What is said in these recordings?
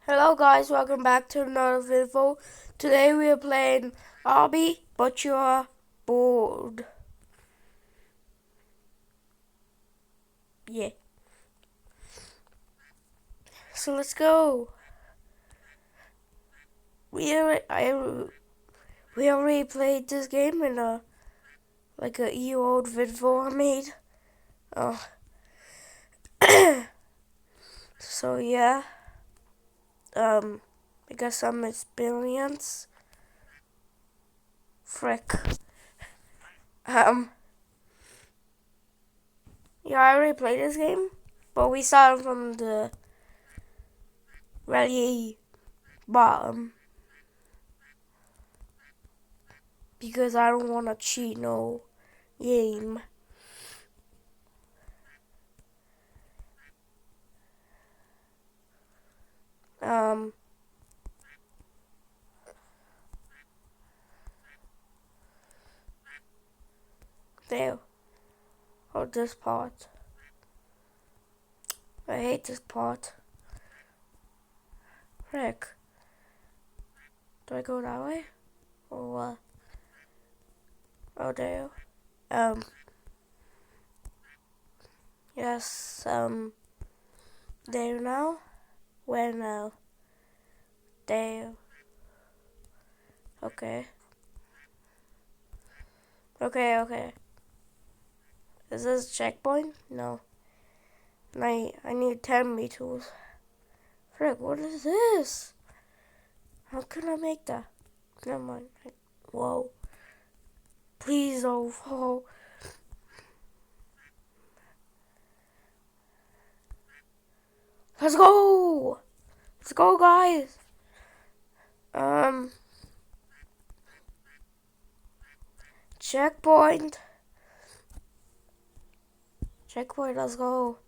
Hello guys, welcome back to another video. Today we are playing OBBY, but you're bored. Yeah. So let's go. We already, we already played this game in like a year old video I made. Uh, so yeah. I got some experience. Frick. Um, yeah, I already played this game, but we started from the really bottom. Because I don't want to cheat no game. Um, there. Oh, this part. I hate this part. Frick. Do I go that way? Or what? Oh, there. Um, yes, there now? Where now? There. Okay. Okay. Is this a checkpoint? No. I need 10 meters. Frick, what is this? How can I make that? Never mind. Whoa. Please don't fall. Let's go! Let's go, guys! Um, checkpoint. Checkpoint, let's go.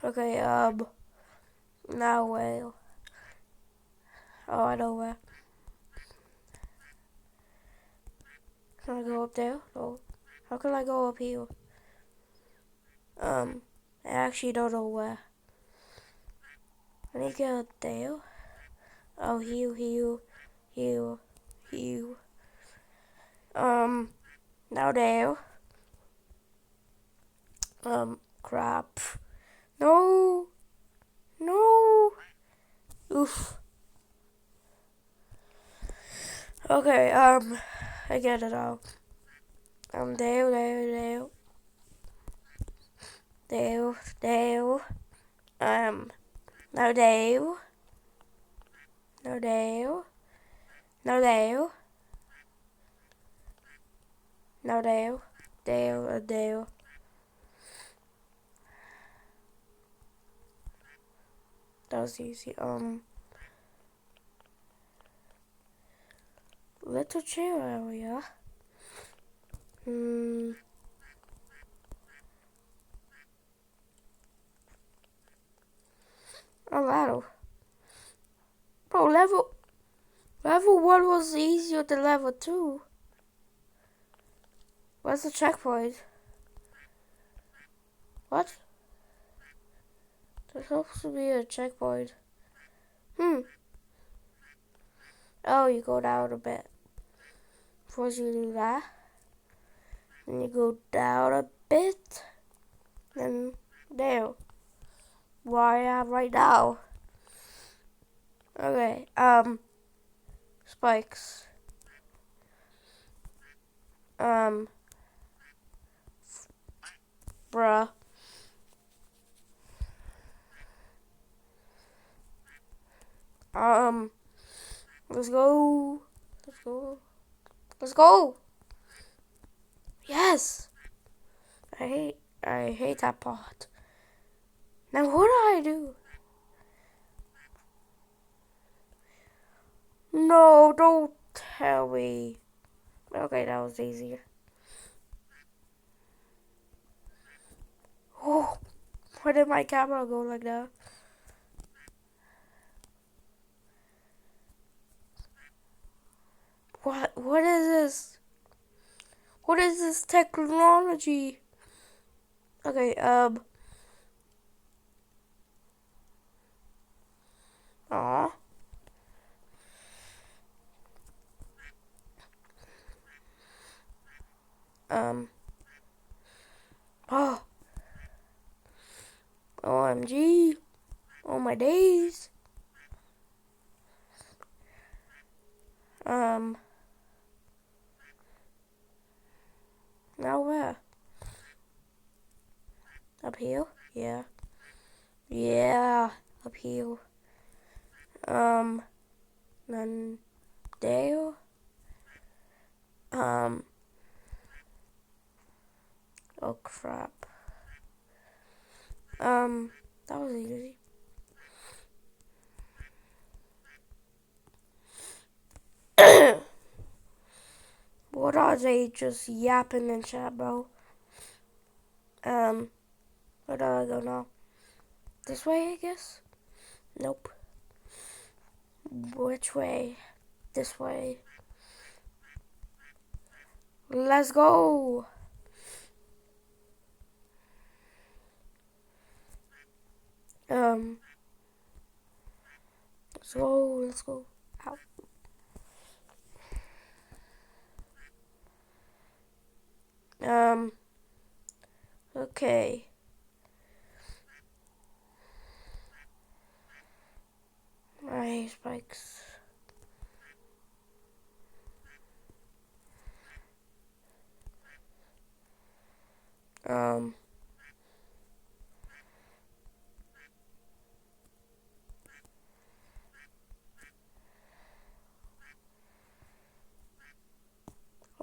Okay, now where? Oh, I know where. Can I go up there? No. How can I go up here? I actually don't know where. I need to get up there. Oh, here. Now there. Crap. No. Oof. Okay, I get it out. There. Um, now there. Now there. Now there. Now there. There. That was easy. Little chair area. A ladder. Bro, level 1 was easier than level 2. Where's the checkpoint? What? There's supposed to be a checkpoint. Oh, you go down a bit. First you do that. Then you go down a bit. Then there. Where I am right now. Okay, spikes. Bruh. Let's go. Let's go. Yes. I hate that part. Now what do I do? No, don't tell me. Okay, that was easier. Oh, why did my camera go like that? What is this? What is this technology? Okay, OMG. Oh my days. Now where? Up here? Yeah. Yeah. Up here. Then there. Oh crap. That was easy. What are they just yapping in chat, bro? Where do I go now? This way, I guess? Nope. Which way? This way. Let's go! Let's go, let's go. Ow. Okay. My spikes. Oh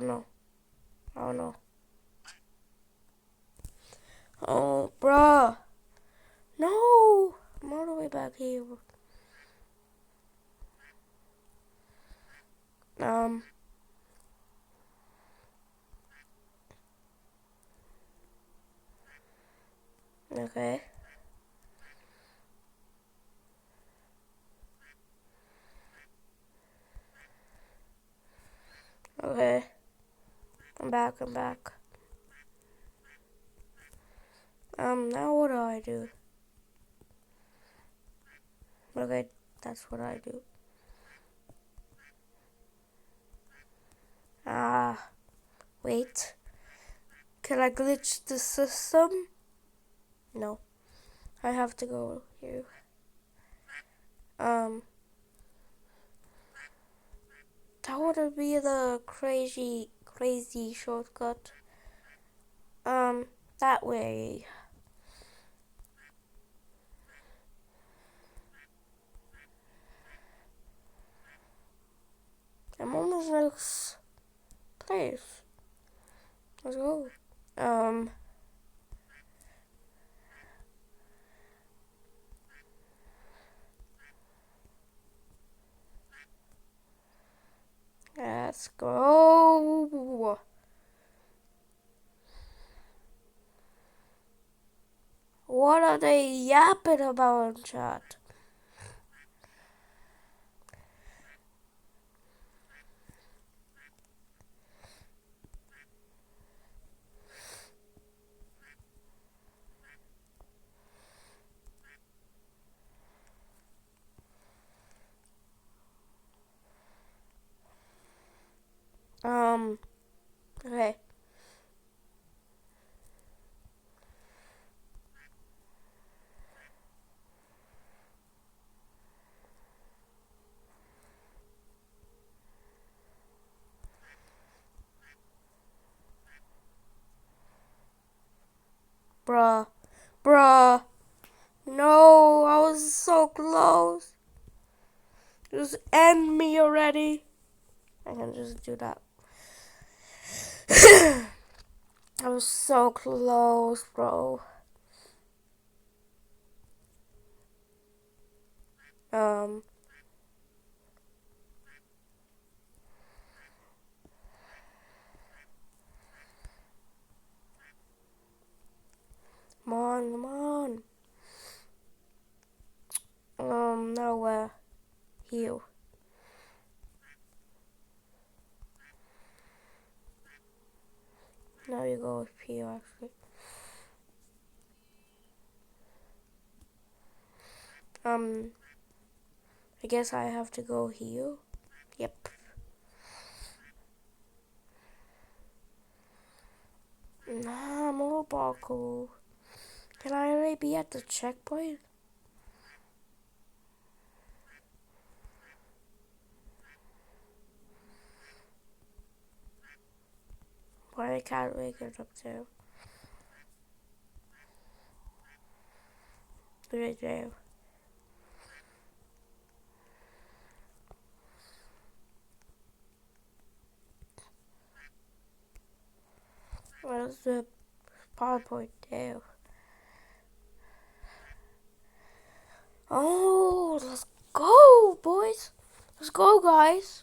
no. Oh no. Oh, bruh. No! I'm all the way back here. Okay. Okay. I'm back. Now what do I do? Okay, that's what I do. Wait. Can I glitch the system? No. I have to go here. That would be the crazy shortcut. That way. I'm almost next place. Let's go. Let's go. What are they yapping about in chat? Okay. Bruh. No, I was so close. Just end me already. I can just do that. I was so close, bro. Come on. Now where? Here. Now you go up here, actually. I guess I have to go here. Yep. Nah, more parkour. Can I already be at the checkpoint? Why can't we get up there? Right there. Where's the PowerPoint there? Oh, let's go, boys. Let's go, guys.